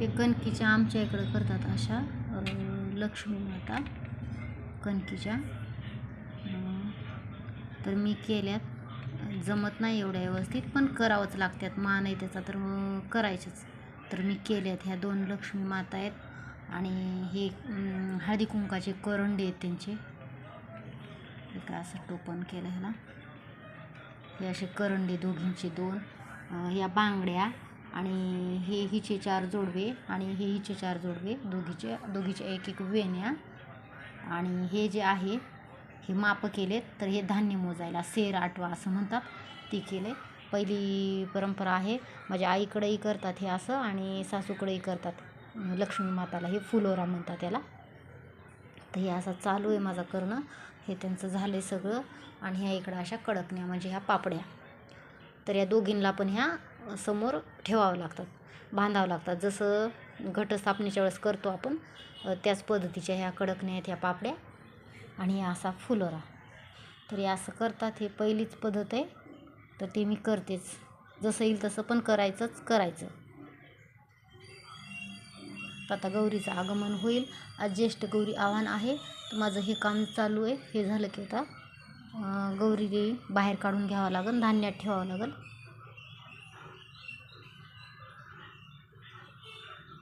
हे कणकीच्या आमच्या इकडं करतात अशा लक्ष्मी माता कणकीच्या. तर मी केल्यात, जमत नाही एवढ्या व्यवस्थित पण करावंच लागतात, मान आहे त्याचा तर करायचंच. तर मी केल्यात. ह्या 2 लक्ष्मी माता आहेत आणि हे हळदी कुंकाचे करंडे आहेत त्यांचे. काय असं टोपण केलं ह्याला. हे असे करंडे दोघींचे 2, ह्या बांगड्या आणि हे हिचे 4 जोडवे आणि हे हिचे 4 जोडवे, दोघीचे एक एक वेण्या. आणि हे जे आहे हे माप केलेत. तर हे धान्य मोजायला सेर आठवा असं म्हणतात, ती केले. पहिली परंपरा आहे, माझ्या आईकडेही करतात हे असं आणि सासूकडेही करतात. लक्ष्मी माताला हे फुलोरा म्हणतात त्याला. तर हे असं चालू आहे माझं करणं. हे त्यांचं झालं आहे सगळं. आणि ह्या इकडं अशा कडकण्या म्हणजे ह्या पापड्या. तर या दोघींना पण ह्या समोर ठेवावं लागतात, बांधावं लागतात. जसं घटस्थापनेच्या वेळेस करतो आपण त्याच पद्धतीच्या ह्या कडकण्या आहेत ह्या पापड्या आणि ह्या असा फुलोरा. तर हे असं करतात. हे पहिलीच पद्धत आहे, तर ते मी करतेच. जसं येईल तसं पण करायचं. आता गौरीचं आगमन होईल. आज ज्येष्ठ गौरी आव्हान आहे. तर माझं हे काम चालू आहे. हे झालं की आता गौरी बाहेर काढून घ्यावं लागेल, धान्यात ठेवावं लागेल.